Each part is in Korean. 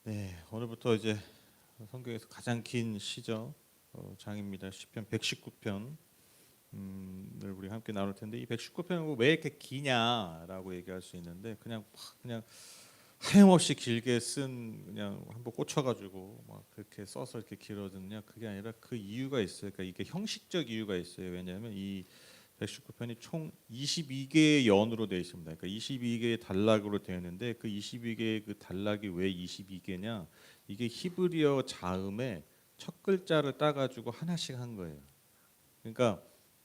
네, 오늘부터 이제 성경에서 가장 긴 시죠. 장입니다. 시편 119편 을 우리 함께 나눌 텐데, 이 119편은 왜 이렇게 기냐라고 얘기할 수 있는데, 그냥 하염없이 길게 쓴, 그냥 한번 꽂혀가지고 막 그렇게 써서 이렇게 길어졌냐, 그게 아니라 그 이유가 있어요. 그러니까 이게 형식적 이유가 있어요. 왜냐하면 이 119편이 총 22개의 연으로 되어 있습니다. 그러니까 22개의 단락으로 되어 있는데, 그 22개의 그 단락이 왜 22개냐? 이게 히브리어 자음의 첫 글자를 따가지고 하나씩 한 거예요. 그러니까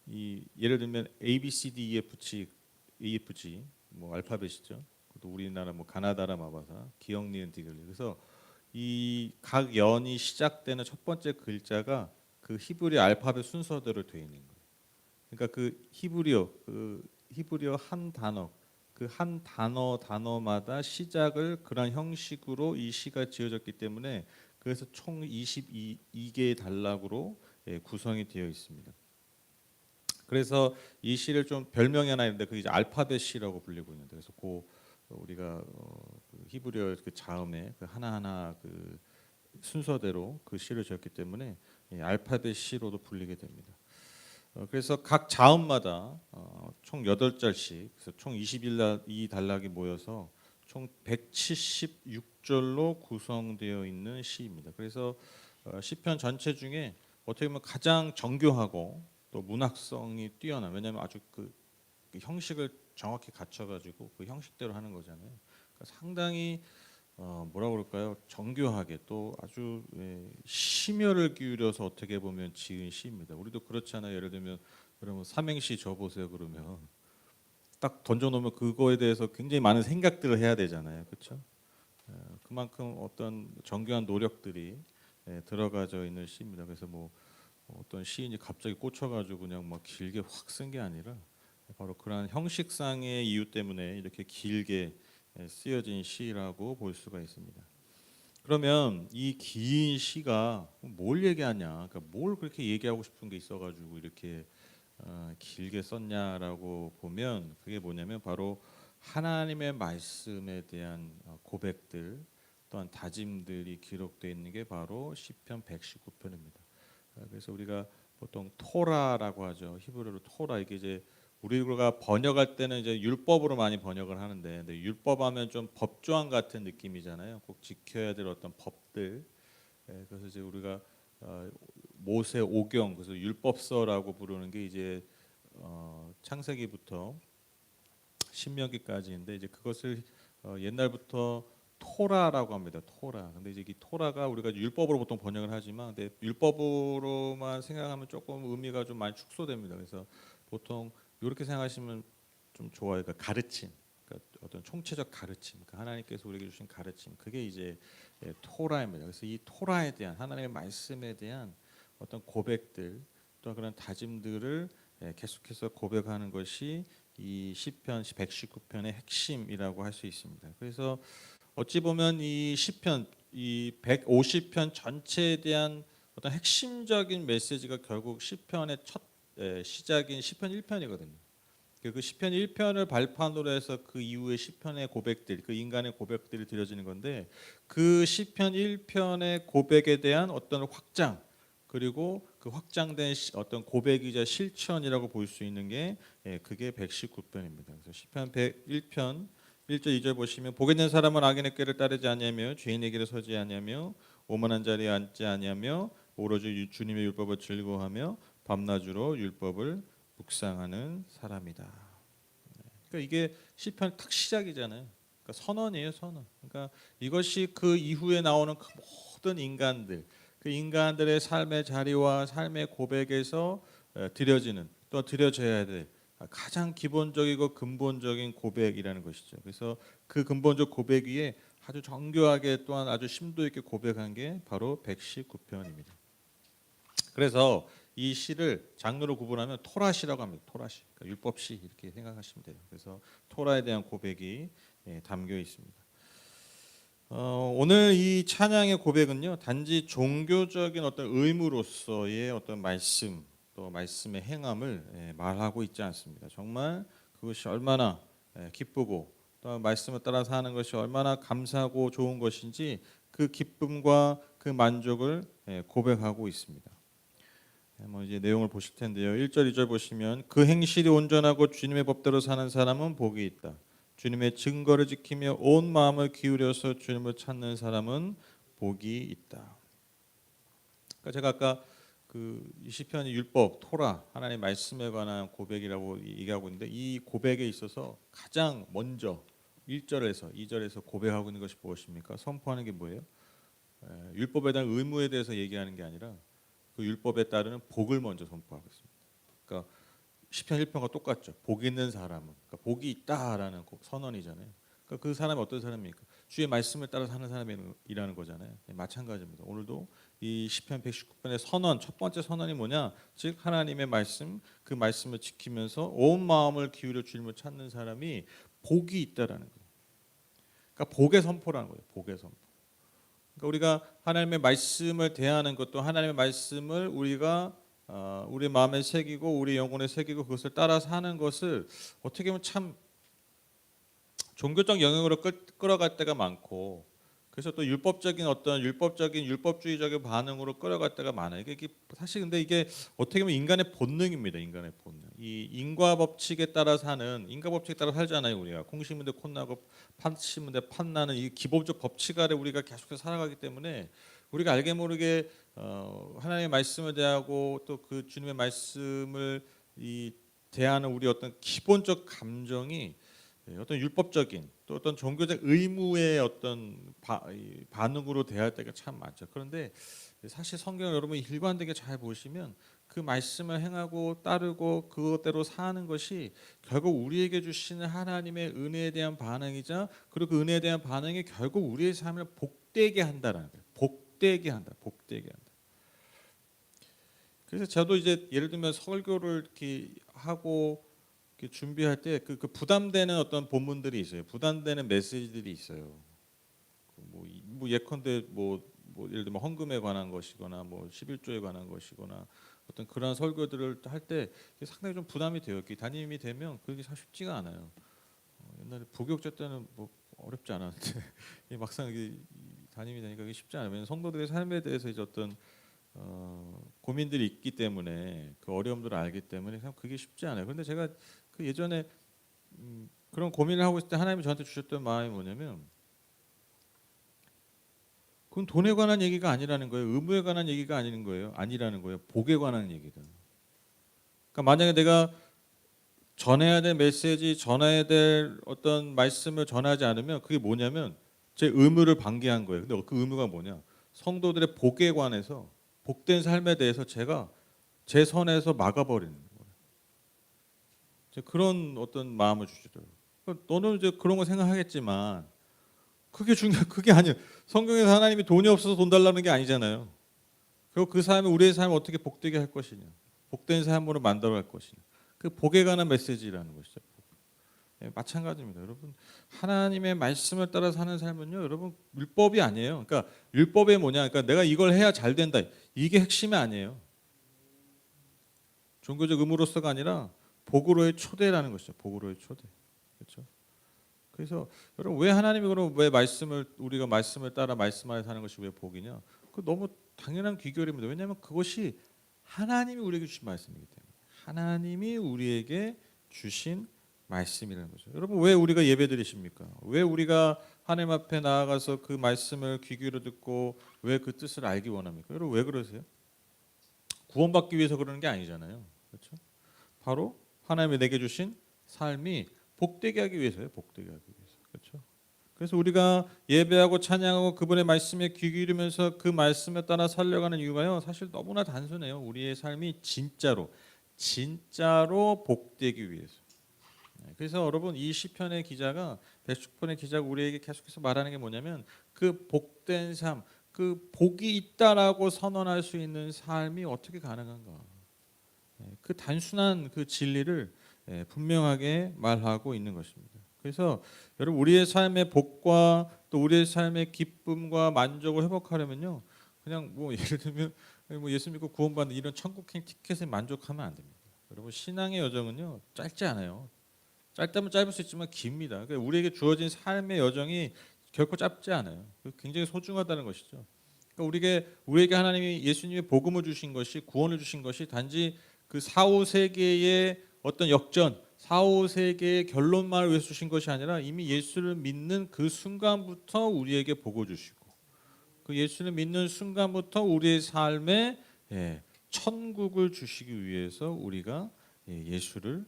이 예를 들면 A, B, C, D, E, F, G, E, F, G 뭐 알파벳이죠. 또 우리나라 뭐 가나다라 마바사, 기역, 니은, 디귿. 그래서 이 각 연이 시작되는 첫 번째 글자가 그 히브리 알파벳 순서대로 되어 있는 거예요. 그러니까 그 히브리어 한 단어, 그 한 단어마다 시작을 그런 형식으로 이 시가 지어졌기 때문에, 그래서 총 22개의 단락으로 구성이 되어 있습니다. 그래서 이 시를 좀 별명이 하나 있는데, 그게 이제 알파벳 시라고 불리고 있는데, 그래서 우리가 그 히브리어 그 자음에 그 하나하나 그 순서대로 그 시를 지었기 때문에 알파벳 시로도 불리게 됩니다. 그래서 각 자음마다 총 8절씩, 그래서 총 22단락이 모여서 총 176절로 구성되어 있는 시입니다. 그래서 시편 전체 중에 어떻게 보면 가장 정교하고 또 문학성이 뛰어난, 왜냐하면 아주 그 형식을 정확히 갖춰가지고 그 형식대로 하는 거잖아요. 그러니까 상당히 뭐라고 그럴까요? 정교하게 또 아주 심혈을 기울여서 어떻게 보면 지은 시입니다. 우리도 그렇잖아요. 예를 들면 그러면 삼행시 줘보세요. 그러면 딱 던져놓으면 그거에 대해서 굉장히 많은 생각들을 해야 되잖아요. 그렇죠? 그만큼 어떤 정교한 노력들이 들어가져 있는 시입니다. 그래서 뭐 어떤 시인이 갑자기 꽂혀가지고 그냥 막 길게 확 쓴 게 아니라, 바로 그러한 형식상의 이유 때문에 이렇게 길게 쓰여진 시라고 볼 수가 있습니다. 그러면 이 긴 시가 뭘 얘기하냐? 그러니까 뭘 그렇게 얘기하고 싶은 게 있어가지고 이렇게 길게 썼냐라고 보면, 그게 뭐냐면 바로 하나님의 말씀에 대한 고백들, 또한 다짐들이 기록되어 있는 게 바로 시편 119편입니다. 그래서 우리가 보통 토라라고 하죠. 히브리어로 토라. 이게 이제 우리가 번역할 때는 이제 율법으로 많이 번역을 하는데, 근데 율법하면 좀 법조항 같은 느낌이잖아요. 꼭 지켜야 될 어떤 법들. 그래서 이제 우리가 모세 오경, 그래서 율법서라고 부르는 게 이제 창세기부터 신명기까지인데, 이제 그것을 옛날부터 토라라고 합니다. 토라. 근데 이제 이 토라가 우리가 율법으로 보통 번역을 하지만, 근데 율법으로만 생각하면 조금 의미가 좀 많이 축소됩니다. 그래서 보통 이렇게 생각하시면 좀 좋아요. 그러니까 가르침, 그러니까 어떤 총체적 가르침, 그러니까 하나님께서 우리에게 주신 가르침, 그게 이제 토라입니다. 그래서 이 토라에 대한, 하나님의 말씀에 대한 어떤 고백들, 또 그런 다짐들을 계속해서 고백하는 것이 이 시편 119편의 핵심이라고 할 수 있습니다. 그래서 어찌 보면 이 시편, 이 150편 전체에 대한 어떤 핵심적인 메시지가 결국 시편의 첫 시작인 시편 1편이거든요. 그 시편 1편을 발판으로 해서 그 이후의 시편의 고백들, 그 인간의 고백들이 드려지는 건데, 그 시편 1편의 고백에 대한 어떤 확장, 그리고 그 확장된 어떤 고백이자 실천이라고 볼 수 있는 게 그게 119편입니다. 그래서 시편 101편 1절 2절 보시면, 복이 있는 사람은 악인의 꾀를 따르지 아니하며 죄인의 길에 서지 아니하며 오만한 자리에 앉지 아니하며 오로지 주님의 율법을 즐거워하며 밤낮으로 율법을 묵상하는 사람이다. 그러니까 이게 시편 딱 시작이잖아요. 그러니까 선언이에요, 선언. 그러니까 이것이 그 이후에 나오는 그 모든 인간들, 그 인간들의 삶의 자리와 삶의 고백에서 드려지는, 또 드려져야 될 가장 기본적이고 근본적인 고백이라는 것이죠. 그래서 그 근본적 고백 위에 아주 정교하게, 또한 아주 심도 있게 고백한 게 바로 119편입니다. 그래서 이 시를 장르로 구분하면 토라시라고 합니다. 토라시, 그러니까 율법시 이렇게 생각하시면 돼요. 그래서 토라에 대한 고백이 담겨 있습니다. 오늘 이 찬양의 고백은요, 단지 종교적인 어떤 의무로서의 어떤 말씀, 또 말씀의 행함을 말하고 있지 않습니다. 정말 그것이 얼마나 기쁘고, 또 말씀을 따라 사는 것이 얼마나 감사하고 좋은 것인지 그 기쁨과 그 만족을 고백하고 있습니다. 이제 내용을 보실 텐데요. 1절, 2절 보시면 그 행실이 온전하고 주님의 법대로 사는 사람은 복이 있다. 주님의 증거를 지키며 온 마음을 기울여서 주님을 찾는 사람은 복이 있다. 그러니까 제가 아까 이 시편의 율법, 토라, 하나님의 말씀에 관한 고백이라고 얘기하고 있는데 이 고백에 있어서 가장 먼저 1절에서 2절에서 고백하고 있는 것이 무엇입니까? 선포하는 게 뭐예요? 율법에 대한 의무에 대해서 얘기하는 게 아니라 그 율법에 따르는 복을 먼저 선포하고 있습니다. 그러니까 시편 1편과 똑같죠. 복 있는 사람은, 그러니까 복이 있다라는 선언이잖아요. 그러니까 그 사람이 어떤 사람입니까? 주의 말씀을 따라 사는 사람이라는 거잖아요. 마찬가지입니다. 오늘도 이 시편 119편의 선언, 첫 번째 선언이 뭐냐? 즉 하나님의 말씀, 그 말씀을 지키면서 온 마음을 기울여 주님을 찾는 사람이 복이 있다라는 거예요. 그러니까 복의 선포라는 거예요. 복의 선포. 그러니까 우리가 하나님의 말씀을 대하는 것도 하나님의 말씀을 우리가 우리 마음에 새기고 우리 영혼에 새기고 그것을 따라 사는 것을 어떻게 보면 참 종교적 영역으로 끌어갈 때가 많고 그래서 또 율법적인 어떤 율법주의적인 반응으로 끌어갈 때가 많아요. 이게 사실 근데 이게 어떻게 보면 인간의 본능입니다. 인간의 본능. 이 인과 법칙에 따라 살잖아요. 우리가 콩 심은 데 콩 나고 팥 심은 데 팥 나는 이 기본적 법칙 아래 우리가 계속해서 살아가기 때문에 우리가 알게 모르게 하나님의 말씀을 대하고 또 그 주님의 말씀을 대하는 우리 어떤 기본적 감정이 어떤 율법적인 또 어떤 종교적 의무의 어떤 반응으로 대할 때가 참 많죠. 그런데 사실 성경을 여러분이 일관되게 잘 보시면 그 말씀을 행하고 따르고 그것대로 사는 것이 결국 우리에게 주시는 하나님의 은혜에 대한 반응이자 그리고 그 은혜에 대한 반응이 결국 우리의 삶을 복되게 한다라는 거예요. 복되게 한다. 그래서 저도 이제 예를 들면 설교를 이렇게 하고 준비할 때 그 부담되는 어떤 본문들이 있어요. 부담되는 메시지들이 있어요. 뭐 예컨대 예를 들면 헌금에 관한 것이거나 뭐 11조에 관한 것이거나 어떤 그런 설교들을 할 때 상당히 좀 부담이 돼요. 담임이 되면 그게 사실 쉽지가 않아요. 옛날에 부교육자 때는 뭐 어렵지 않았는데 막상 담임이 되니까 그게 쉽지 않아요. 왜냐하면 성도들의 삶에 대해서 이제 어떤 고민들이 있기 때문에 그 어려움들을 알기 때문에 참 그게 쉽지 않아요. 그런데 제가 그 예전에 그런 고민을 하고 있을 때 하나님이 저한테 주셨던 마음이 뭐냐면 그건 돈에 관한 얘기가 아니라는 거예요. 의무에 관한 얘기가 아니라는 거예요. 복에 관한 얘기다. 그러니까 만약에 내가 전해야 될 메시지, 전해야 될 어떤 말씀을 전하지 않으면 그게 뭐냐면 제 의무를 방기한 거예요. 근데 그 의무가 뭐냐? 성도들의 복에 관해서 복된 삶에 대해서 제가 제 선에서 막아버리는 거예요. 그런 어떤 마음을 주시더라고요. 너는 이제 그런 거 생각하겠지만 그게 아니에요. 성경에서 하나님이 돈이 없어서 돈 달라는 게 아니잖아요. 그리고 그 삶을 우리의 삶을 어떻게 복되게 할 것이냐, 복된 삶으로 만들어갈 것이냐. 그 복에 관한 메시지라는 것이죠. 마찬가지입니다. 여러분 하나님의 말씀을 따라 사는 삶은요, 여러분 율법이 아니에요. 그러니까 율법이 뭐냐? 그러니까 내가 이걸 해야 잘 된다. 이게 핵심이 아니에요. 종교적 의무로서가 아니라 복으로의 초대라는 것이죠. 복으로의 초대. 그렇죠? 그래서 여러분 왜 하나님이 그럼 왜 우리가 말씀을 따라 말씀 안에 사는 것이 왜 복이냐? 그 너무 당연한 귀결입니다. 왜냐하면 그것이 하나님이 우리에게 주신 말씀이기 때문에 하나님이 우리에게 주신 말씀이라는 거죠. 여러분 왜 우리가 예배드리십니까? 왜 우리가 하나님 앞에 나아가서 그 말씀을 귀 기울여 듣고 왜 그 뜻을 알기 원합니까? 여러분 왜 그러세요? 구원받기 위해서 그러는 게 아니잖아요. 그렇죠? 바로 하나님이 내게 주신 삶이 복되게 하기 위해서요. 복되게 하기 위해서. 그렇죠? 그래서 우리가 예배하고 찬양하고 그분의 말씀에 귀 기울이면서 그 말씀에 따라 살려가는 이유가요. 사실 너무나 단순해요. 우리의 삶이 진짜로 복되기 위해서. 그래서 여러분 이 시편의 기자가 110편의 기자가 우리에게 계속해서 말하는 게 뭐냐면 그 복된 삶, 그 복이 있다라고 선언할 수 있는 삶이 어떻게 가능한가? 그 단순한 그 진리를 분명하게 말하고 있는 것입니다. 그래서 여러분 우리의 삶의 복과 또 우리의 삶의 기쁨과 만족을 회복하려면요, 그냥 뭐 예를 들면 뭐 예수 믿고 구원받는 이런 천국행 티켓에 만족하면 안 됩니다. 여러분 신앙의 여정은요 짧지 않아요. 짧다면 짧을 수 있지만 깁니다. 그러니까 우리에게 주어진 삶의 여정이 결코 짧지 않아요. 굉장히 소중하다는 것이죠. 그러니까 우리에게 하나님이 예수님의 복음을 주신 것이 구원을 주신 것이 단지 그 4, 5세계의 어떤 역전, 4, 5세계의 결론만을 위해서 주신 것이 아니라 이미 예수를 믿는 그 순간부터 우리에게 복을 주시고 그 예수를 믿는 순간부터 우리의 삶에 천국을 주시기 위해서 우리가 예수를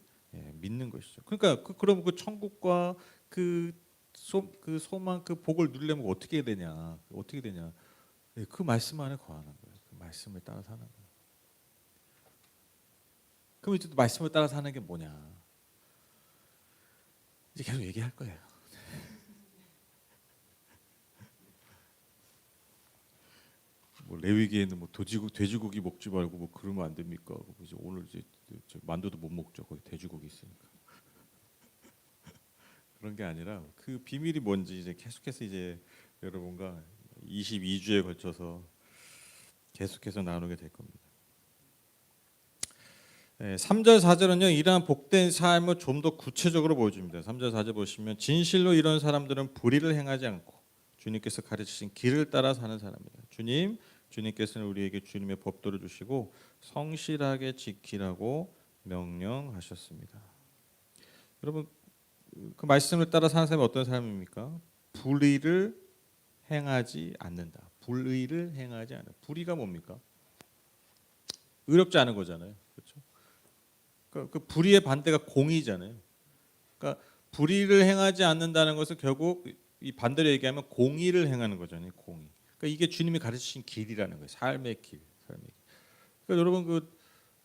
믿는 것이죠. 그러니까 그럼 그 천국과 그 소망, 그 복을 누리려면 어떻게 되냐? 어떻게 되냐? 그 말씀 안에 거하는 거예요. 그 말씀을 따라 사는 거예요. 그럼 이제 말씀을 따라 사는 게 뭐냐? 이제 계속 얘기할 거예요. 뭐 레위기에는 뭐 돼지고기 먹지 말고 뭐 그러면 안 됩니까? 이제 오늘 이제 만두도 못 먹죠. 거기 돼지고기 있으니까. 그런 게 아니라 그 비밀이 뭔지 이제 계속해서 이제 여러분과 22주에 걸쳐서 계속해서 나누게 될 겁니다. 3절 4절은요. 이러한 복된 삶을 좀 더 구체적으로 보여줍니다. 3절 4절 보시면 진실로 이런 사람들은 불의를 행하지 않고 주님께서 가르치신 길을 따라 사는 사람입니다. 주님께서는 우리에게 주님의 법도를 주시고 성실하게 지키라고 명령하셨습니다. 여러분 그 말씀을 따라 사는 사람이 어떤 사람입니까? 불의를 행하지 않는다. 불의를 행하지 않는다. 불의가 뭡니까? 의롭지 않은 거잖아요. 그렇죠? 그 불의의 반대가 공의잖아요. 그러니까 불의를 행하지 않는다는 것은 결국 이 반대로 얘기하면 공의를 행하는 거잖아요. 공의. 그러니까 이게 주님이 가르치신 길이라는 거예요. 삶의 길. 그러니까 여러분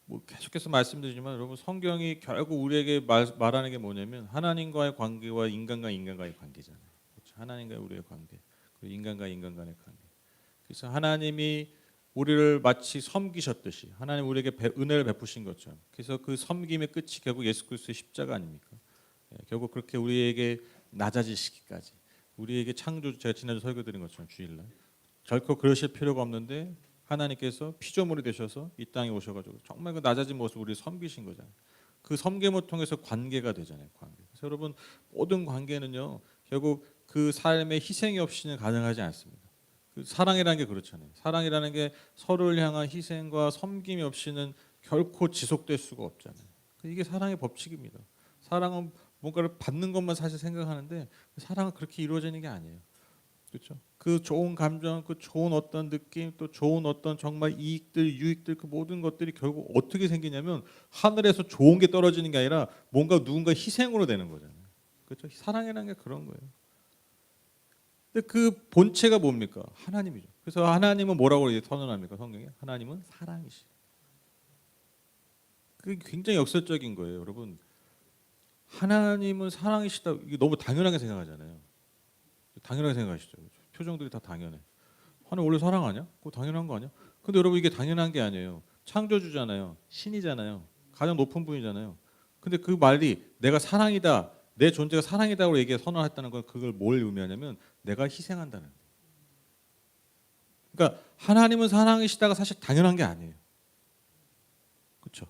뭐 계속해서 말씀드리지만 여러분 성경이 결국 우리에게 말하는 게 뭐냐면 하나님과의 관계와 인간과의 관계잖아요. 그렇죠? 하나님과 우리의 관계, 그리고 인간과 인간 간의 관계. 그래서 하나님이 우리를 마치 섬기셨듯이 하나님 우리에게 은혜를 베푸신 것처럼 그래서 그 섬김의 끝이 결국 예수 그리스도의 십자가 아닙니까? 결국 그렇게 우리에게 낮아지시기까지 우리에게 창조 제가 지난주 설교드린 것처럼 주일날 결코 그러실 필요가 없는데 하나님께서 피조물이 되셔서 이 땅에 오셔가지고 정말 그 낮아진 모습 우리를 섬기신 거잖아요. 그 섬김을 통해서 관계가 되잖아요. 관계. 그래서 여러분 모든 관계는요 결국 그 삶의 희생이 없이는 가능하지 않습니다. 그 사랑이라는 게 그렇잖아요. 사랑이라는 게 서로를 향한 희생과 섬김이 없이는 결코 지속될 수가 없잖아요. 이게 사랑의 법칙입니다. 사랑은 뭔가를 받는 것만 사실 생각하는데 사랑은 그렇게 이루어지는 게 아니에요. 그렇죠? 그 좋은 감정, 그 좋은 어떤 느낌, 또 좋은 어떤 정말 이익들, 유익들 그 모든 것들이 결국 어떻게 생기냐면 하늘에서 좋은 게 떨어지는 게 아니라 뭔가 누군가 희생으로 되는 거잖아요. 그렇죠? 사랑이라는 게 그런 거예요. 근데 그 본체가 뭡니까? 하나님이죠. 그래서 하나님은 뭐라고 선언합니까? 성경에 하나님은 사랑이시. 그게 굉장히 역설적인 거예요, 여러분. 하나님은 사랑이시다. 이게 너무 당연하게 생각하잖아요. 당연하게 생각하시죠. 표정들이 다 당연해. 하나님 원래 사랑 아니야? 그거 당연한 거 아니야? 근데 여러분 이게 당연한 게 아니에요. 창조주잖아요. 신이잖아요. 가장 높은 분이잖아요. 근데 그 말이 내가 사랑이다. 내 존재가 사랑이다고 선언했다는 건 그걸 뭘 의미하냐면 내가 희생한다는. 그러니까 하나님은 사랑이시다가 사실 당연한 게 아니에요. 그렇죠?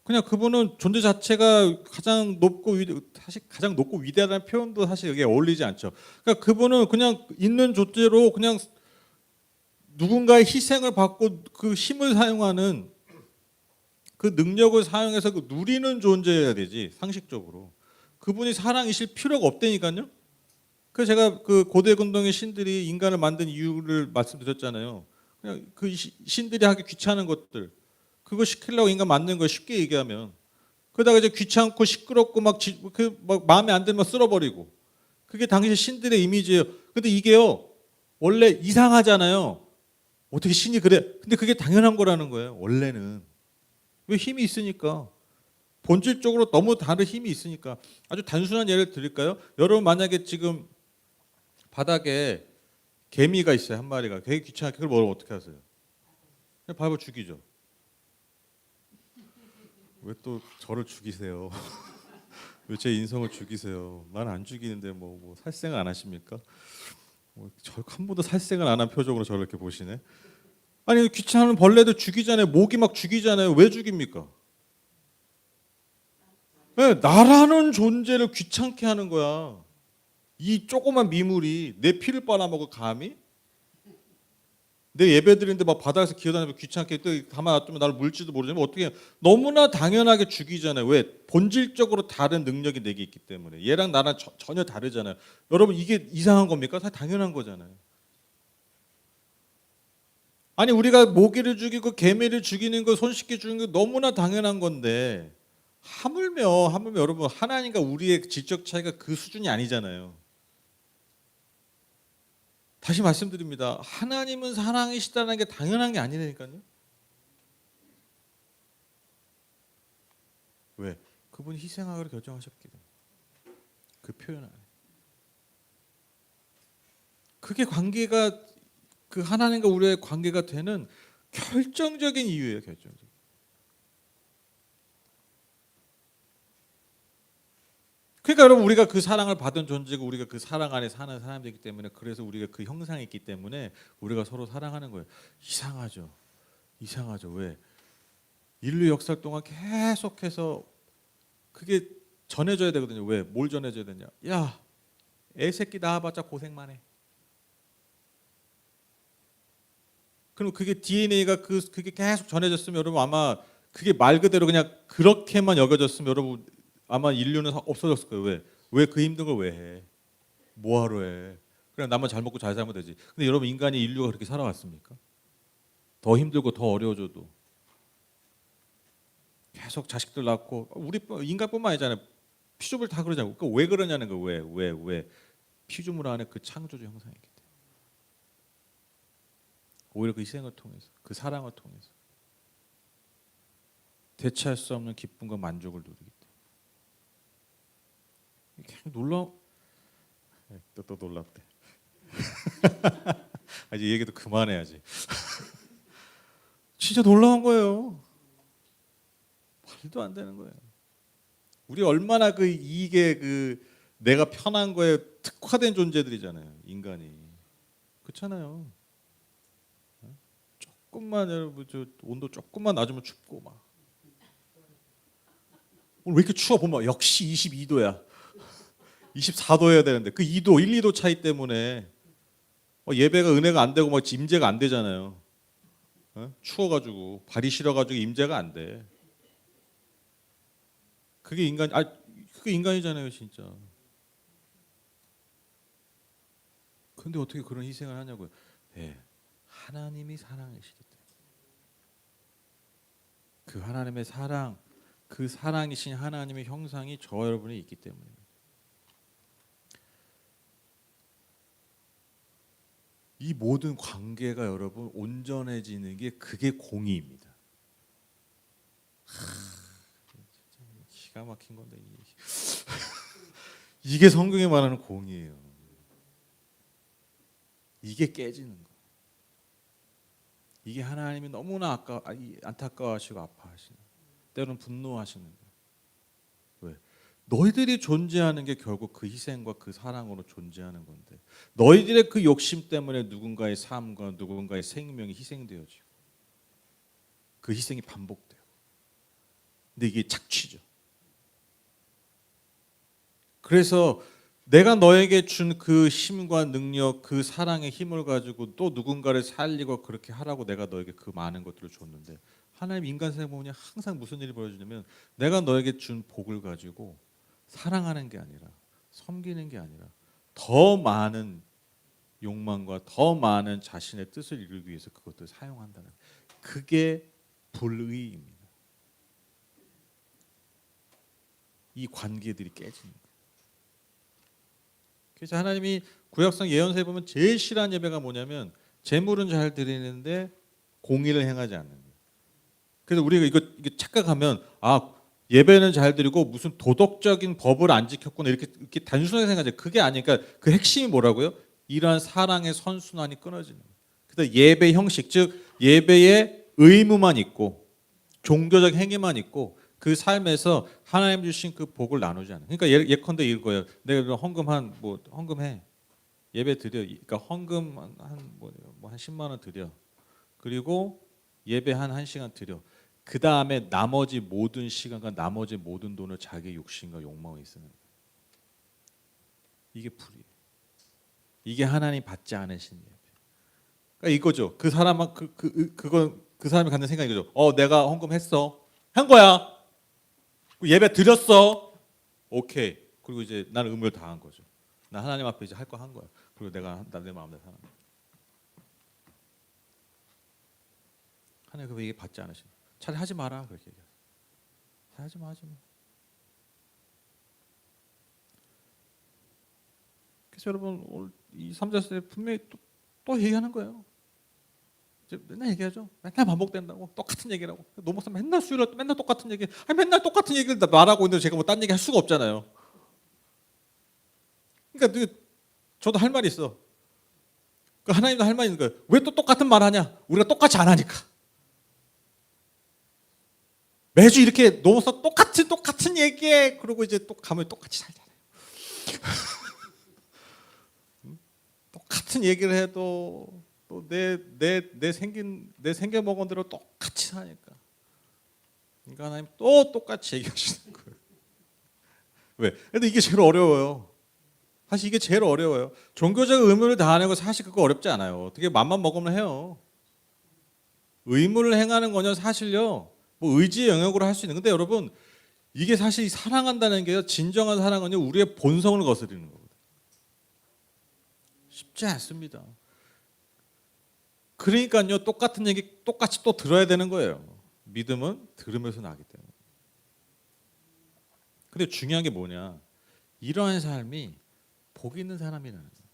그냥 그분은 존재 자체가 가장 높고 사실 가장 높고 위대하다는 표현도 사실 여기에 어울리지 않죠. 그러니까 그분은 그냥 있는 존재로 그냥 누군가의 희생을 받고 그 힘을 사용하는 그 능력을 사용해서 그 누리는 존재여야 되지 상식적으로. 그분이 사랑이실 필요가 없다니까요. 그래서 제가 그 고대 근동의 신들이 인간을 만든 이유를 말씀드렸잖아요. 그냥 그 신들이 하기 귀찮은 것들. 그거 시키려고 인간 만든 거 쉽게 얘기하면 그러다가 이제 귀찮고 시끄럽고 막 마음에 안 들면 쓸어버리고 그게 당시 신들의 이미지예요. 근데 이게요 원래 이상하잖아요. 어떻게 신이 그래? 근데 그게 당연한 거라는 거예요. 원래는 왜 힘이 있으니까 본질적으로 너무 다른 힘이 있으니까 아주 단순한 예를 드릴까요? 여러분 만약에 지금 바닥에 개미가 있어요 한 마리가 되게 귀찮게 그걸 뭐라고 어떻게 하세요? 그냥 밟아 죽이죠. 왜 또 저를 죽이세요? 왜 제 인성을 죽이세요? 난 안 죽이는데 뭐 살생을 안 하십니까? 저 한 번도 살생을 안 한 표정으로 저를 이렇게 보시네. 아니 귀찮은 벌레도 죽이잖아요. 모기 막 죽이잖아요. 왜 죽입니까? 네, 나라는 존재를 귀찮게 하는 거야. 이 조그만 미물이 내 피를 빨아먹을 감히? 내 예배드리는데 막 바다에서 기어다니면 귀찮게 또 가만 놔두면 나를 물지도 모르지만 어떻게 너무나 당연하게 죽이잖아요. 왜? 본질적으로 다른 능력이 내게 있기 때문에. 얘랑 나랑 전혀 다르잖아요. 여러분 이게 이상한 겁니까? 다 당연한 거잖아요. 아니 우리가 모기를 죽이고 개미를 죽이는 거 손쉽게 죽이는 거 너무나 당연한 건데 하물며 여러분 하나님과 우리의 질적 차이가 그 수준이 아니잖아요. 다시 말씀드립니다. 하나님은 사랑이시다는 게 당연한 게 아니라니까요. 왜? 그분이 희생하기로 결정하셨기 때문에. 그 표현 안에. 그게 관계가 그 하나님과 우리의 관계가 되는 결정적인 이유예요. 결정적. 그러니까 여러분 우리가 그 사랑을 받은 존재고 우리가 그 사랑 안에 사는 사람들이기 때문에 그래서 우리가 그 형상이 있기 때문에 우리가 서로 사랑하는 거예요. 이상하죠. 이상하죠. 왜? 인류 역사 동안 계속해서 그게 전해져야 되거든요. 왜? 뭘 전해져야 되냐? 야, 애새끼 낳아봤자 고생만 해. 그럼 그게 DNA가 그게 계속 전해졌으면 여러분 아마 그게 말 그대로 그냥 그렇게만 여겨졌으면 여러분 아마 인류는 없어졌을 거예요. 왜? 왜 그 힘든 걸 왜 해? 뭐하러 해? 그냥 나만 잘 먹고 잘 살면 되지. 근데 여러분 인간이 인류가 그렇게 살아왔습니까? 더 힘들고 더 어려워져도 계속 자식들 낳고 우리 인간뿐만 아니잖아요. 피조물 다 그러잖아요. 그러니까 왜 그러냐는 거 왜? 피조물 안에 그 창조주 형상이기 때문에. 오히려 그 희생을 통해서 그 사랑을 통해서 대체할 수 없는 기쁨과 만족을 누리기 때문에. 그냥 또 놀랍대. 이제 이 얘기도 그만해야지. 진짜 놀라운 거예요. 말도 안 되는 거예요. 우리 얼마나 그 이게 그 내가 편한 거에 특화된 존재들이잖아요. 인간이. 그렇잖아요. 조금만 여러분 저 온도 조금만 낮으면 춥고 막. 오늘 왜 이렇게 추워 보면 역시 22도야. 24도여야 되는데 그 2도, 1, 2도 차이 때문에 예배가 은혜가 안 되고 막 임재가 안 되잖아요. 추워가지고 발이 시려가지고 임재가 안 돼. 그게 인간이잖아요, 진짜. 근데 어떻게 그런 희생을 하냐고요? 네, 하나님이 사랑이시기 때문에. 그 하나님의 사랑, 그 사랑이신 하나님의 형상이 저와 여러분이 있기 때문입니다. 이 모든 관계가 여러분 온전해지는 게 그게 공의입니다. 기가 막힌 건데 이게 성경에 말하는 공의예요. 이게 깨지는 거. 이게 하나님이 너무나 안타까워하시고 아파하시는. 때로는 분노하시는 거예요. 왜? 너희들이 존재하는 게 결국 그 희생과 그 사랑으로 존재하는 건데 너희들의 그 욕심 때문에 누군가의 삶과 누군가의 생명이 희생되어지고 그 희생이 반복돼요. 근데 이게 착취죠. 그래서 내가 너에게 준 그 힘과 능력, 그 사랑의 힘을 가지고 또 누군가를 살리고 그렇게 하라고 내가 너에게 그 많은 것들을 줬는데 하나님 인간 세상 보면 항상 무슨 일이 벌어지냐면 내가 너에게 준 복을 가지고 사랑하는 게 아니라 섬기는 게 아니라 더 많은 욕망과 더 많은 자신의 뜻을 이루기 위해서 그것들을 사용한다는 그게 불의입니다. 이 관계들이 깨지는 거예요. 그래서 하나님이 구약성 예언서에 보면 제일 싫어하는 예배가 뭐냐면 재물은 잘 드리는데 공의를 행하지 않는 거예요. 그래서 우리가 이거 착각하면 예배는 잘 드리고 무슨 도덕적인 법을 안 지켰구나 이렇게 단순하게 생각하죠. 그게 아니니까 그 핵심이 뭐라고요? 이러한 사랑의 선순환이 끊어지는 거예요. 그래서 예배 형식 즉 예배의 의무만 있고 종교적 행위만 있고 그 삶에서 하나님 주신 그 복을 나누지 않아요. 그러니까 예컨대 이거예요. 내가 헌금해 예배 드려. 그러니까 헌금 한 10만 원 드려. 그리고 예배 한 1시간 드려. 그 다음에 나머지 모든 시간과 나머지 모든 돈을 자기 욕심과 욕망에 쓰는 거예요. 이게 불이에요. 이게 하나님 받지 않으신 예배. 그러니까 이거죠. 그 사람은 그 사람이 갖는 생각이 이거죠. 내가 헌금했어. 한 거야. 예배 드렸어. 오케이. 그리고 이제 나는 의무를 다한 거죠. 나 하나님 앞에 이제 할 거 한 거야. 그리고 내가 내 마음대로 사는 거야. 하나님 그 얘기 받지 않으신. 차라리 하지 마라 그렇게 얘기해요. 하지 마. 그래서 여러분 오늘 이 3절에 분명히 또 얘기하는 거예요. 이제 맨날 얘기하죠. 맨날 반복된다고 똑같은 얘기라고. 노목사 맨날 수요일 맨날 똑같은 얘기. 맨날 똑같은 얘기를 말하고 있는데 제가 뭐 딴 얘기 할 수가 없잖아요. 그러니까 저도 할 말이 있어. 하나님도 할 말이 있는 거예요. 왜 또 똑같은 말 하냐? 우리가 똑같이 안 하니까. 매주 이렇게 노목사 똑같은 얘기해. 그러고 이제 또 가면 똑같이 살잖아요. 똑같은 얘기를 해도 또 내 생겨 먹은 대로 똑같이 사니까. 그러니까 하나님 또 똑같이 얘기하시는 거예요. 왜? 근데 이게 제일 어려워요. 사실 이게 제일 어려워요. 종교적 의무를 다하는 거 사실 그거 어렵지 않아요. 어떻게 맘만 먹으면 해요. 의무를 행하는 거는 사실요. 뭐 의지의 영역으로 할 수 있는. 근데 여러분 이게 사실 사랑한다는 게요. 진정한 사랑은요. 우리의 본성을 거스르는 거거든요. 쉽지 않습니다. 그러니까요. 똑같은 얘기 똑같이 또 들어야 되는 거예요. 믿음은 들으면서 나기 때문에. 근데 중요한 게 뭐냐? 이러한 삶이 복 있는 사람이라는 거예요.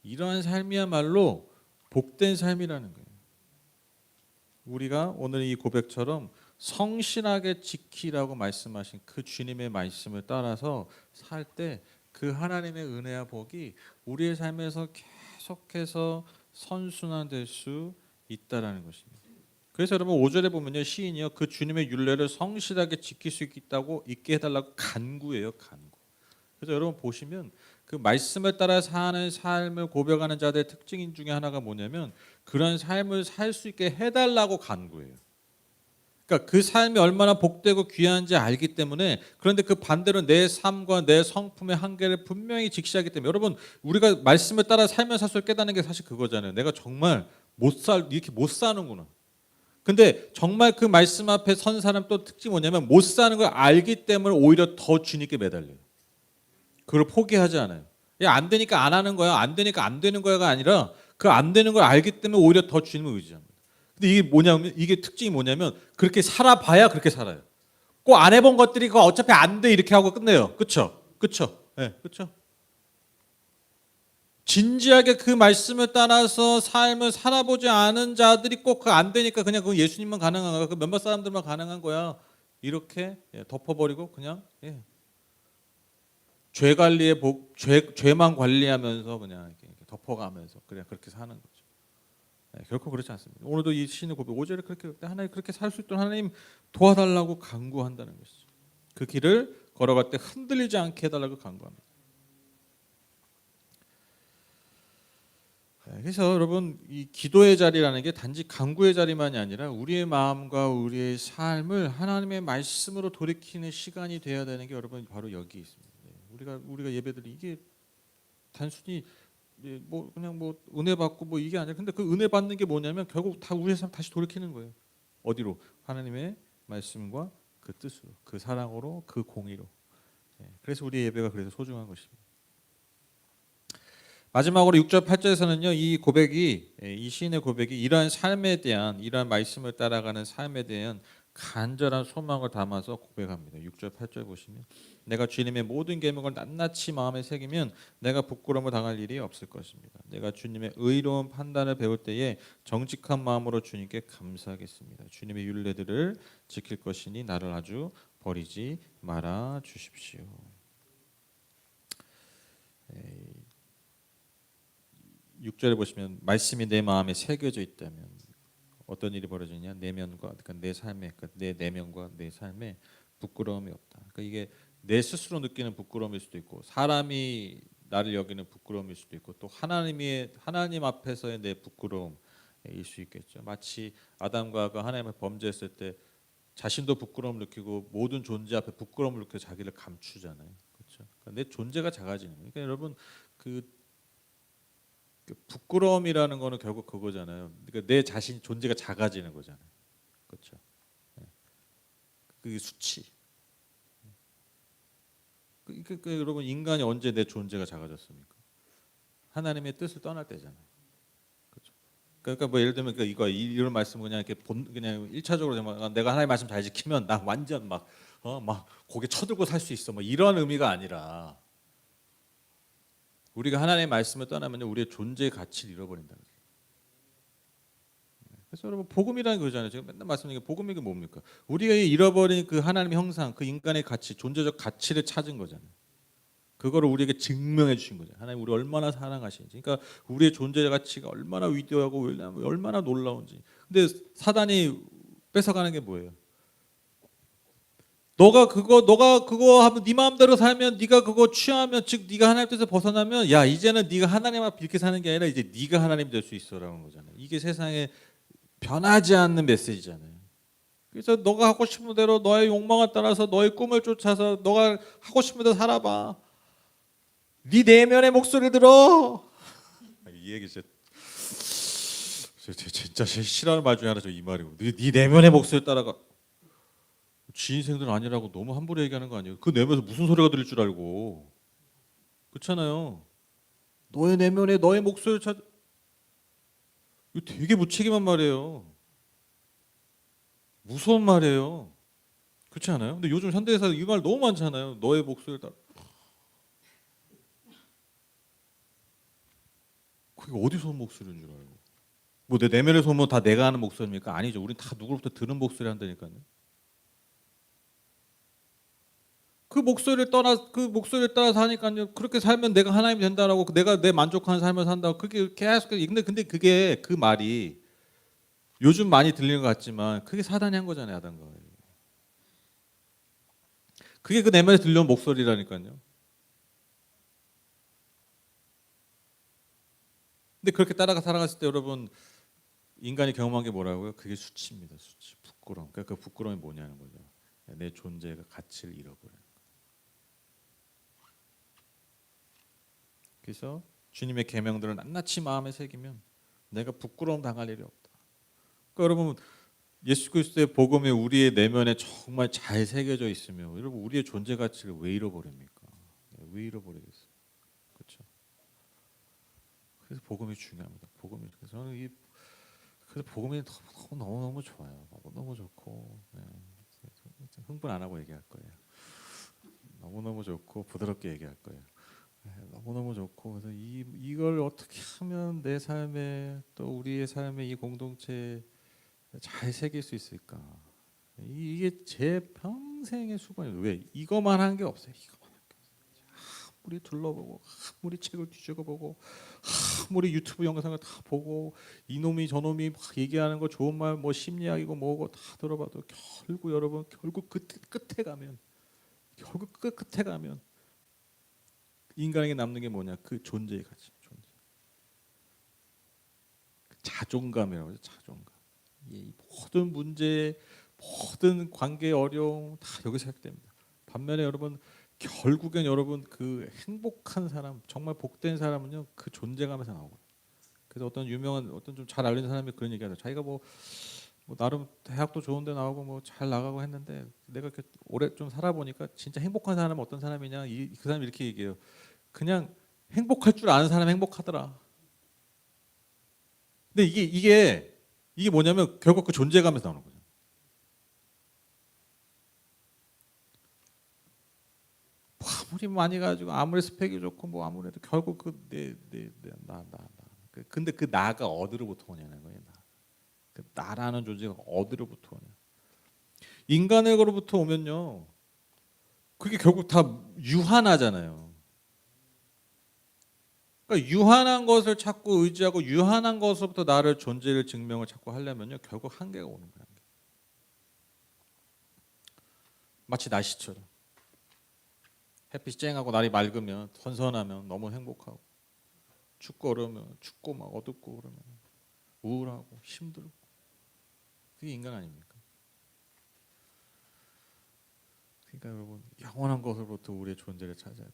이러한 삶이야말로 복된 삶이라는 거예요. 우리가 오늘 이 고백처럼 성실하게 지키라고 말씀하신 그 주님의 말씀을 따라서 살 때 그 하나님의 은혜와 복이 우리의 삶에서 계속해서 선순환될 수 있다라는 것입니다. 그래서 여러분 5절에 보면요. 시인이요. 그 주님의 율례를 성실하게 지킬 수 있게 해달라고 간구해요. 간구. 그래서 여러분 보시면 그 말씀을 따라 사는 삶을 고백하는 자들의 특징 중에 하나가 뭐냐면 그런 삶을 살 수 있게 해달라고 간구해요. 그러니까 그 삶이 얼마나 복되고 귀한지 알기 때문에 그런데 그 반대로 내 삶과 내 성품의 한계를 분명히 직시하기 때문에 여러분 우리가 말씀을 따라 살면서 살수 깨닫는 게 사실 그거잖아요. 내가 정말 이렇게 못 사는구나. 근데 정말 그 말씀 앞에 선 사람 또 특징이 뭐냐면 못 사는 걸 알기 때문에 오히려 더 주님께 매달려요. 그걸 포기하지 않아요. 안 되니까 안 하는 거야. 안 되니까 안 되는 거야가 아니라 그 안 되는 걸 알기 때문에 오히려 더 주님을 의지합니다. 근데 이게 뭐냐면 이게 특징이 뭐냐면 그렇게 살아봐야 그렇게 살아요. 꼭 안 해본 것들이 그거 어차피 안 돼 이렇게 하고 끝내요. 그렇죠? 네, 그렇죠. 진지하게 그 말씀을 따라서 삶을 살아보지 않은 자들이 꼭 그 안 되니까 그냥 그 예수님만 가능한 거야. 그 몇몇 사람들만 가능한 거야. 이렇게 덮어버리고 그냥 죄만 관리하면서 그냥 이렇게 덮어가면서 그냥 그렇게 사는 거죠. 결코 그렇지 않습니다. 오늘도 이 시인의 고백 5절에 그렇게 하나님 그렇게 살 수 있도록 하나님 도와달라고 간구한다는 것이죠. 그 길을 걸어갈 때 흔들리지 않게 해달라고 간구합니다. 그래서 여러분 이 기도의 자리라는 게 단지 간구의 자리만이 아니라 우리의 마음과 우리의 삶을 하나님의 말씀으로 돌이키는 시간이 되어야 되는 게 여러분 바로 여기 있습니다. 우리가 예배드리 이게 단순히 뭐 그냥 뭐 은혜 받고 뭐 이게 아니라 근데 그 은혜 받는 게 뭐냐면 결국 다 우리의 삶 다시 돌이키는 거예요. 어디로? 하나님의 말씀과 그 뜻으로, 그 사랑으로, 그 공의로. 그래서 우리의 예배가 그래서 소중한 것입니다. 마지막으로 6절 8절에서는요. 이 시인의 고백이 이러한 삶에 대한 이러한 말씀을 따라가는 삶에 대한 간절한 소망을 담아서 고백합니다. 6절 8절 보시면 내가 주님의 모든 계명을 낱낱이 마음에 새기면 내가 부끄러움을 당할 일이 없을 것입니다. 내가 주님의 의로운 판단을 배울 때에 정직한 마음으로 주님께 감사하겠습니다. 주님의 율례들을 지킬 것이니 나를 아주 버리지 말아 주십시오. 6절에 보시면 말씀이 내 마음에 새겨져 있다면 어떤 일이 벌어지냐? 그러니까 내 삶에, 그러니까 내 내면과 내 삶에 부끄러움이 없다. 그러니까 이게 내 스스로 느끼는 부끄러움일 수도 있고, 사람이 나를 여기는 부끄러움일 수도 있고, 또 하나님 앞에서의 내 부끄러움일 수 있겠죠. 마치 아담과 하와가 하나님 앞에 범죄했을 때 자신도 부끄러움을 느끼고 모든 존재 앞에 부끄러움을 느껴 자기를 감추잖아요. 그렇죠? 그렇죠. 그러니까 내 존재가 작아지는 거예요. 그러니까 여러분 그, 그 부끄러움이라는 거는 결국 그거잖아요. 그러니까 내 자신 존재가 작아지는 거잖아요. 그렇죠. 예. 그게 수치. 여러분 인간이 언제 내 존재가 작아졌습니까? 하나님의 뜻을 떠날 때잖아요. 그렇죠. 그러니까 뭐 예를 들면 이거 이런 말씀은 그냥 이렇게 그냥 일차적으로 내가 하나님의 말씀 잘 지키면 나 완전 막 고개 쳐들고 살 수 있어. 뭐 이런 의미가 아니라 우리가 하나님의 말씀을 떠나면 우리의 존재의 가치를 잃어버린다. 그래서 여러분 복음이라는 거잖아요. 제가 맨날 말씀드리는 게 복음이 뭡니까? 우리가 잃어버린 그 하나님의 형상, 그 인간의 가치, 존재적 가치를 찾은 거잖아요. 그거를 우리에게 증명해 주신 거죠. 하나님 우리 얼마나 사랑하시는지. 그러니까 우리의 존재 가치가 얼마나 위대하고 얼마나 놀라운지. 근데 사단이 뺏어가는 게 뭐예요? 너가 그거 하면 네 마음대로 살면 네가 그거 취하면 즉 네가 하나님 뜻에서 벗어나면 야 이제는 네가 하나님 앞에 이렇게 사는 게 아니라 이제 네가 하나님 될 수 있어라는 거잖아요. 이게 세상에 변하지 않는 메시지잖아요. 그래서 너가 하고 싶은 대로 너의 욕망을 따라서 너의 꿈을 쫓아서 너가 하고 싶은 대로 살아봐. 네 내면의 목소리를 들어. 이 얘기 진짜 제일 싫어하는 말 중에 하나 이 말이고. 네 내면의 목소리 따라가. 지인생들은 아니라고 너무 함부로 얘기하는 거 아니에요? 그 내면에서 무슨 소리가 들릴 줄 알고. 그렇잖아요. 너의 내면에 너의 목소리를 찾. 이거 되게 무책임한 말이에요. 무서운 말이에요. 그렇지 않아요? 근데 요즘 현대에서 이 말 너무 많잖아요. 너의 목소리를 따라. 그게 어디서 온 목소리인 줄 알고. 뭐 내 내면에서 오면 다 내가 하는 목소리입니까? 아니죠. 우린 다 누구로부터 들은 목소리 한다니까요. 그 목소리를 따라서 하니까요. 그렇게 살면 내가 하나님이 된다라고 내가 내 만족하는 삶을 산다고 그게 계속 근데 그게 그 말이 요즘 많이 들리는 것 같지만 그게 사단이 한 거잖아요. 아담과. 그게 그 내면에 들려온 목소리라니까요. 근데 그렇게 따라가 살아갔을 때 여러분 인간이 경험한 게 뭐라고요? 그게 수치입니다. 수치, 부끄러움. 그러니까 그 부끄러움이 뭐냐는 거죠. 내 존재가 가치를 잃어버려요. 그래서 주님의 계명들을 낱낱이 마음에 새기면 내가 부끄러움 당할 일이 없다. 그러니까 여러분 예수 그리스도의 복음이 우리의 내면에 정말 잘 새겨져 있으면 여러분 우리의 존재 가치를 왜 잃어버립니까? 왜 잃어버리겠어요? 그렇죠? 그래서 복음이 중요합니다. 복음이 그래서 저는 그래서 복음이 너무 좋아요. 너무 좋고 네. 흥분 안 하고 얘기할 거예요. 너무 좋고 부드럽게 얘기할 거예요. 네, 너무 좋고 그래서 이걸 어떻게 하면 내 삶에 또 우리의 삶에 이 공동체에 잘 새길 수 있을까? 이게 제 평생의 수고예요. 왜 이거만 한 게 없어요. 이거만 한 게 없어요. 아무리 둘러보고 아무리 책을 뒤적어보고 아무리 유튜브 영상을 다 보고 이놈이 저놈이 막 얘기하는 거 좋은 말 뭐 심리학이고 뭐고 다 들어봐도 결국 여러분 결국 끝에 가면 결국 끝에 가면 인간에게 남는 게 뭐냐? 그 존재의 가치, 존재. 자존감이라고 하죠. 자존감. 이 모든 문제, 모든 관계의 어려움 다 여기서 시작됩니다. 반면에 여러분 결국엔 여러분 그 행복한 사람, 정말 복된 사람은요 그 존재감에서 나오고. 그래서 어떤 유명한 어떤 좀 잘 알려진 사람이 그런 얘기하죠. 자기가 뭐 나름 대학도 좋은데 나오고 뭐 잘 나가고 했는데 내가 이렇게 오래 좀 살아보니까 진짜 행복한 사람은 어떤 사람이냐? 그 사람이 이렇게 얘기해요. 그냥 행복할 줄 아는 사람 행복하더라. 근데 이게 뭐냐면 결국 그 존재감에서 나오는 거죠. 뭐 아무리 많이 가지고 아무리 스펙이 좋고 뭐 아무래도 결국 그내나 근데 그 나가 어디로부터 오냐는 거예요. 그 나라는 존재가 어디로부터 오냐. 인간에게로부터 오면요. 그게 결국 다 유한하잖아요. 그러니까 유한한 것을 찾고 의지하고 유한한 것으로부터 나를 존재를 증명을 찾고 하려면요. 결국 한계가 오는 거예요. 마치 날씨처럼. 햇빛이 쨍하고 날이 맑으면 선선하면 너무 행복하고 춥고 그러면 춥고 막 어둡고 그러면 우울하고 힘들고 그게 인간 아닙니까? 그러니까 여러분 영원한 것으로부터 우리의 존재를 찾아야 돼요.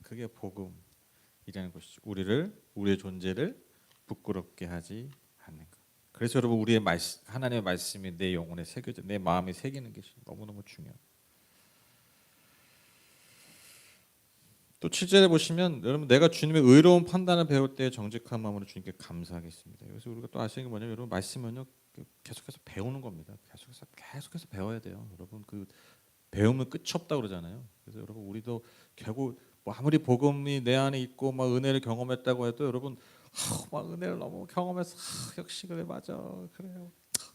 그게 복음이라는 것이죠. 우리의 존재를 부끄럽게 하지 않는 것. 그래서 여러분 우리의 하나님의 말씀이 내 영혼에 새겨져 내 마음에 새기는 것이 너무너무 중요해요. 또 7절에 보시면 여러분 내가 주님의 의로운 판단을 배울 때 정직한 마음으로 주님께 감사하겠습니다. 그래서 우리가 또 아시는 게 뭐냐면 여러분 말씀은요 계속해서 배우는 겁니다. 계속해서 배워야 돼요. 여러분 그 배우면 끝이 없다 그러잖아요. 그래서 여러분 우리도 결국 뭐 아무리 복음이 내 안에 있고 막 은혜를 경험했다고 해도 여러분 막 은혜를 너무 경험해서 역시 그래 맞아 그래요.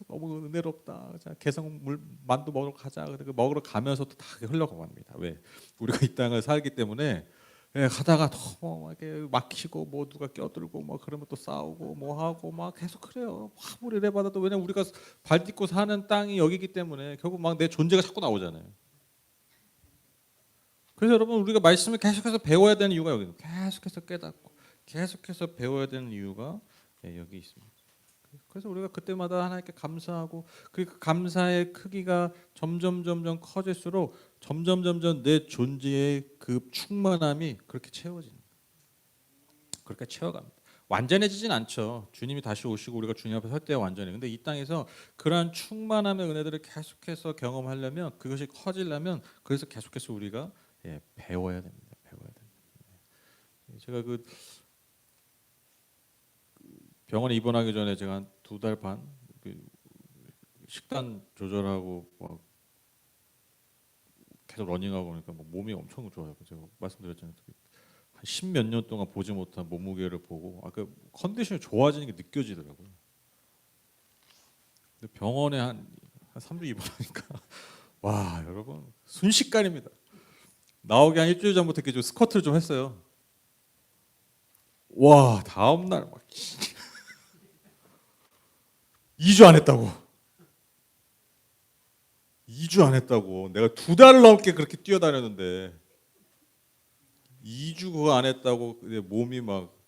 너무 은혜롭다. 자, 개성물 만두 먹으러 가자. 그 먹으러 가면서도 다 흘러갑니다. 왜? 우리가 이 땅을 살기 때문에 예, 가다가 너무 이렇게 막히고 뭐 누가 껴들고 뭐 그러면 또 싸우고 뭐 하고 막 계속 그래요. 아무리 은혜 받아도 왜냐면 우리가 발 딛고 사는 땅이 여기기 때문에 결국 막 내 존재가 자꾸 나오잖아요. 그래서 여러분 우리가 말씀을 계속해서 배워야 되는 이유가 여기 계속해서 깨닫고 계속해서 배워야 되는 이유가 예, 여기 있습니다. 그래서 우리가 그때마다 하나님께 감사하고 그 감사의 크기가 점점 커질수록 점점 내 존재의 그 충만함이 그렇게 채워집니다. 그렇게 채워갑니다. 완전해지진 않죠. 주님이 다시 오시고 우리가 주님 앞에 설 때야 완전해. 근데 이 땅에서 그러한 충만함의 은혜들을 계속해서 경험하려면 그것이 커지려면 그래서 계속해서 우리가 예, 배워야 됩니다. 배워야 됩니다. 제가 그 병원에 입원하기 전에 제가 한 2달 반 식단 조절하고 막 계속 러닝하고 그러니까 뭐 몸이 엄청 좋아요. 제가 말씀드렸잖아요. 한 10몇 년 동안 보지 못한 몸무게를 보고 그 컨디션이 좋아지는 게 느껴지더라고요. 근데 병원에 한 3주 입원하니까 와 여러분 순식간입니다. 나오기 한 일주일 전부터 이렇게 좀 스쿼트를 좀 했어요. 와 다음 날 막 2주 안 했다고. 2주 안 했다고. 내가 2달을 넘게 그렇게 뛰어다녔는데 2주 그거 안 했다고 내 몸이 막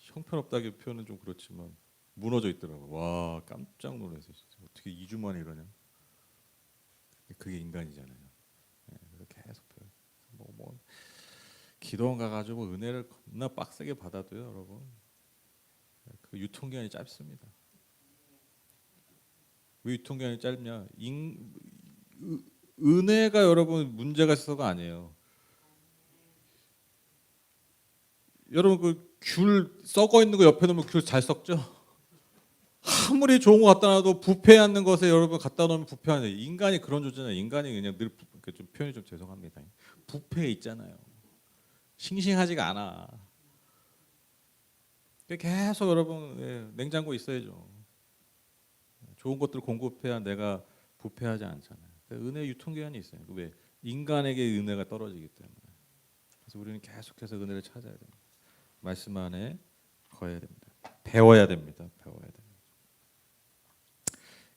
형편없다기 표현은 좀 그렇지만 무너져 있더라고. 와 깜짝 놀랐어요. 진짜. 어떻게 2주 만에 이러냐. 그게 인간이잖아요. 네, 그래서 계속 뭐 기도원 가가지고 은혜를 겁나 빡세게 받아도요, 여러분. 그 유통기한이 짧습니다. 왜 유통기한이 짧냐? 은혜가 여러분 문제가 있어서가 아니에요. 여러분 그 귤 썩어 있는 거 옆에 놓으면 귤 잘 썩죠? 아무리 좋은 거 갖다 놔도 부패 않는 것에 여러분 갖다 놓으면 부패하는 인간이 그런 존재잖아요. 인간이 그냥 늘 좀 표현이 좀 죄송합니다. 부패해 있잖아요. 싱싱하지가 않아. 계속 여러분 예, 냉장고 있어야죠. 좋은 것들 공급해야 내가 부패하지 않잖아요. 은혜 유통기한이 있어요. 왜? 인간에게 은혜가 떨어지기 때문에. 그래서 우리는 계속해서 은혜를 찾아야 됩니다. 말씀 안에 거해야 됩니다. 배워야 됩니다. 배워야 됩니다.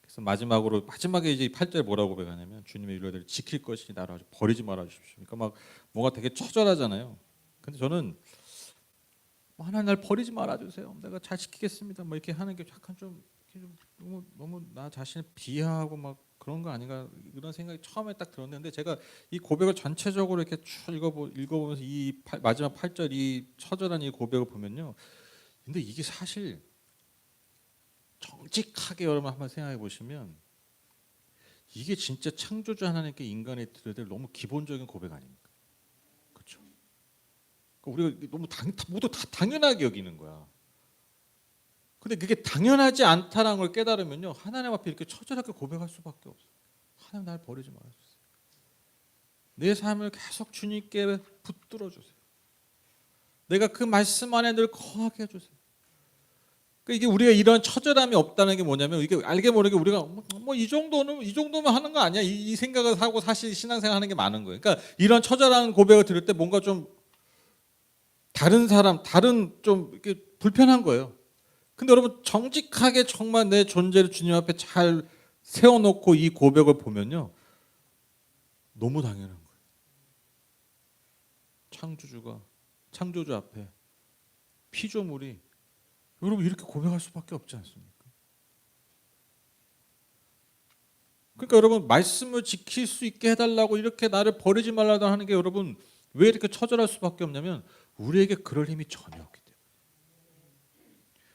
그래서 마지막에 이제 8절 뭐라고 고백하냐면 주님의 율례들을 지킬 것이니 나를 버리지 말아 주십시오. 그러니까 막 뭔가 되게 처절하잖아요. 근데 저는 하나님 날 버리지 말아 주세요. 내가 잘 지키겠습니다. 뭐 이렇게 하는 게 약간 좀 너무 나 자신을 비하하고 막 그런 거 아닌가 이런 생각이 처음에 딱 들었는데 제가 이 고백을 전체적으로 이렇게 쭉 읽어보면서 마지막 8절 이 처절한 이 고백을 보면요. 근데 이게 사실 정직하게 여러분 한번 생각해 보시면 이게 진짜 창조주 하나님께 인간이 드려야 될 너무 기본적인 고백 아닙니까? 그렇죠? 우리가 너무 모두 다 당연하게 여기는 거야. 근데 그게 당연하지 않다는 걸 깨달으면요 하나님 앞에 이렇게 처절하게 고백할 수밖에 없어요. 하나님 날 버리지 말아주세요. 내 삶을 계속 주님께 붙들어 주세요. 내가 그 말씀 안에 늘 거하게 해주세요. 이게 우리가 이런 처절함이 없다는 게 뭐냐면 이게 알게 모르게 우리가 뭐 이 정도면 하는 거 아니야 이 생각을 하고 사실 신앙생활하는 게 많은 거예요. 그러니까 이런 처절한 고백을 들을 때 뭔가 좀 다른 좀 이렇게 불편한 거예요. 근데 여러분 정직하게 정말 내 존재를 주님 앞에 잘 세워놓고 이 고백을 보면요 너무 당연한 거예요. 창조주 앞에 피조물이 여러분 이렇게 고백할 수밖에 없지 않습니까? 그러니까 여러분 말씀을 지킬 수 있게 해달라고 이렇게 나를 버리지 말라고 하는 게 여러분 왜 이렇게 처절할 수밖에 없냐면 우리에게 그럴 힘이 전혀 없기 때문에.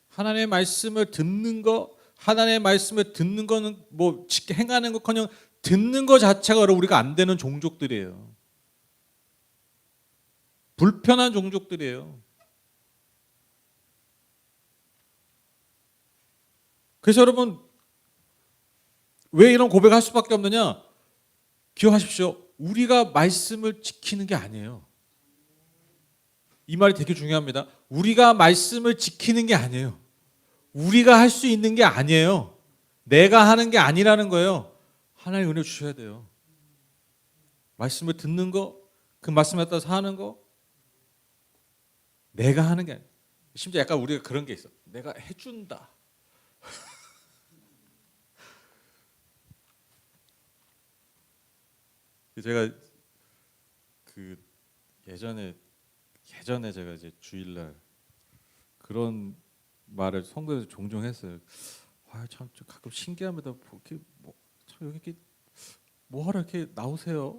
하나님의 말씀을 듣는 거, 하나님의 말씀을 듣는 거는 뭐 행하는 것커녕 듣는 거 자체가 여러분 우리가 안 되는 종족들이에요. 불편한 종족들이에요. 그래서 여러분 왜 이런 고백할 수밖에 없느냐? 기억하십시오. 우리가 말씀을 지키는 게 아니에요. 이 말이 되게 중요합니다. 우리가 말씀을 지키는 게 아니에요. 우리가 할 수 있는 게 아니에요. 내가 하는 게 아니라는 거예요. 하나님 은혜 주셔야 돼요. 말씀을 듣는 거, 그 말씀에 따라 사는 거, 내가 하는 게 아니에요. 심지어 약간 우리가 그런 게 있어. 내가 해준다. 제가 그 예전에 제가 이제 주일날 그런 말을 성도에서 종종 했어요. 참 가끔 신기합니다. 이렇게 참 여기 이렇게 뭐하러 이렇게 나오세요?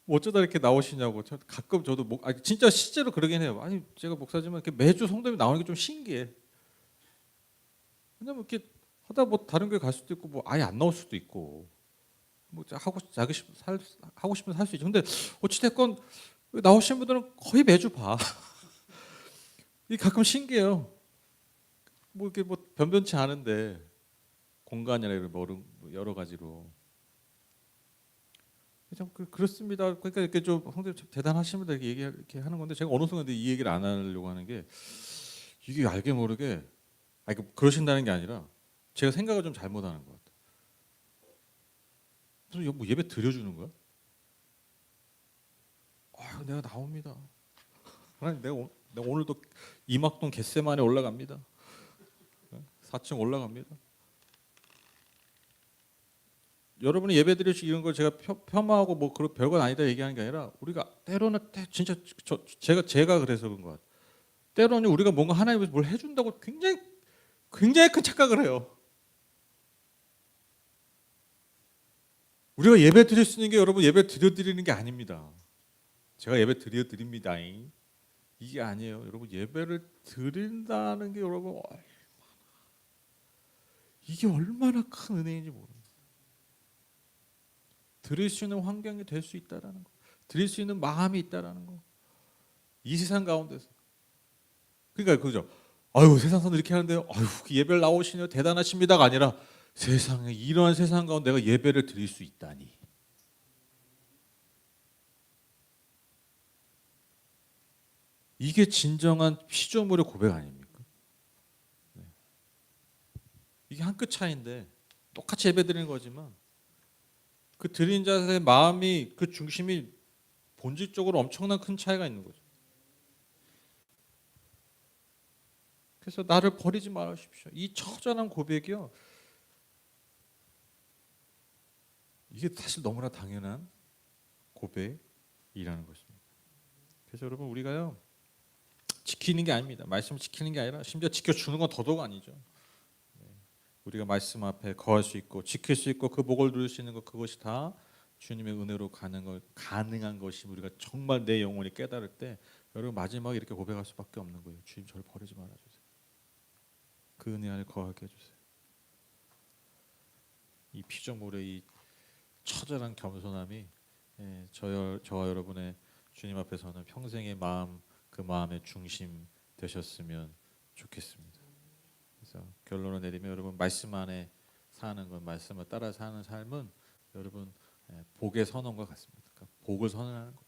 뭐 어쩌다 이렇게 나오시냐고. 가끔 저도 진짜 실제로 그러긴 해요. 아니 제가 목사지만 이렇게 매주 성도님 나오는 게 좀 신기해. 왜냐면 이렇게 하다 뭐 다른 교회 갈 수도 있고 뭐 아예 안 나올 수도 있고 뭐 하고 싶으면 살 수 있죠. 근데 어찌 됐건 나오신 분들은 거의 매주 봐. 이게 가끔 신기해요. 뭐 이렇게 뭐 변변치 않은데 공간이나 뭐 여러 가지로 참 그렇습니다. 그러니까 이렇게 좀 성도님 대단하십니다 이렇게 하는 건데 제가 어느 순간 이 얘기를 안 하려고 하는 게 이게 알게 모르게 그러신다는 게 아니라 제가 생각을 좀 잘못하는 것 같아요. 무슨 뭐 예배 드려주는 거야? 내가 나옵니다. 하나님 내가 오늘도 이막동 겟세마네 올라갑니다. 4층 올라갑니다. 여러분이 예배 드릴 수 이런 걸 제가 폄하하고 뭐 그런 별건 아니다 얘기하는 게 아니라 우리가 때로는 진짜 제가 그래서 그런 것 같아요. 때로는 우리가 뭔가 하나님 위해서 뭘 해준다고 굉장히 큰 착각을 해요. 우리가 예배 드릴 수 있는 게 여러분 예배 드리는 게 아닙니다. 제가 예배 드립니다. 이게 아니에요. 여러분 예배를 드린다는 게 여러분 이게 얼마나 큰 은혜인지 모릅니다. 드릴 수 있는 환경이 될 수 있다라는 거, 드릴 수 있는 마음이 있다라는 거, 이 세상 가운데서. 그러니까 그죠. 아유 세상 사람들 이렇게 하는데요. 아유 예배를 나오시네요. 대단하십니다가 아니라 세상에 이러한 세상 가운데 내가 예배를 드릴 수 있다니. 이게 진정한 피조물의 고백 아닙니까? 네. 이게 한 끗 차이인데 똑같이 예배 드리는 거지만 그 드린 자의 마음이 그 중심이 본질적으로 엄청난 큰 차이가 있는 거죠. 그래서 나를 버리지 말아주십시오. 이 처절한 고백이요. 이게 사실 너무나 당연한 고백이라는 것입니다. 그래서 여러분 우리가요 지키는 게 아닙니다. 말씀 지키는 게 아니라 심지어 지켜주는 건 더더욱 아니죠. 우리가 말씀 앞에 거할 수 있고 지킬 수 있고 그 목을 누릴 수 있는 것 그것이 다 주님의 은혜로 가능한 것이 우리가 정말 내 영혼이 깨달을 때 여러분 마지막에 이렇게 고백할 수밖에 없는 거예요. 주님 저를 버리지 말아주세요. 그 은혜 안에 거하게 해주세요. 이 피조물의 이 처절한 겸손함이 저와 여러분의 주님 앞에서는 평생의 마음 그 마음의 중심 되셨으면 좋겠습니다. 그래서 결론을 내리면 여러분 말씀 안에 사는 건 말씀을 따라 사는 삶은 여러분 복의 선언과 같습니다. 그러니까 복을 선언하는 것.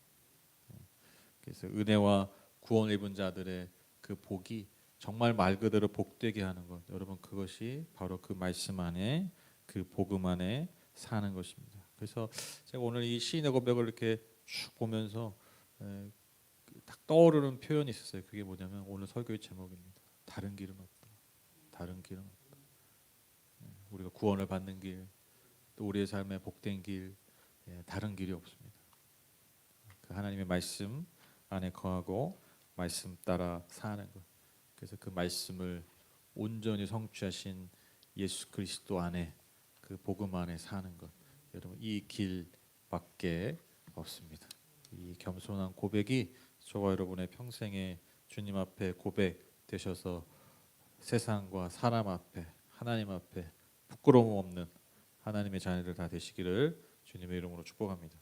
그래서 은혜와 구원을 입은 자들의 그 복이 정말 말 그대로 복되게 하는 것. 여러분 그것이 바로 그 말씀 안에 그 복음 안에 사는 것입니다. 그래서 제가 오늘 이 시인의 고백을 이렇게 쭉 보면서 딱 떠오르는 표현이 있었어요. 그게 뭐냐면 오늘 설교의 제목입니다. 다른 길은 없다. 다른 길은 없다. 우리가 구원을 받는 길, 또 우리의 삶에 복된 길, 다른 길이 없습니다. 그 하나님의 말씀 안에 거하고 말씀 따라 사는 것. 그래서 그 말씀을 온전히 성취하신 예수 그리스도 안에 그 복음 안에 사는 것, 여러분 이 길밖에 없습니다. 이 겸손한 고백이 저와 여러분의 평생에 주님 앞에 고백 되셔서 세상과 사람 앞에 하나님 앞에 부끄러움 없는 하나님의 자녀들 다 되시기를 주님의 이름으로 축복합니다.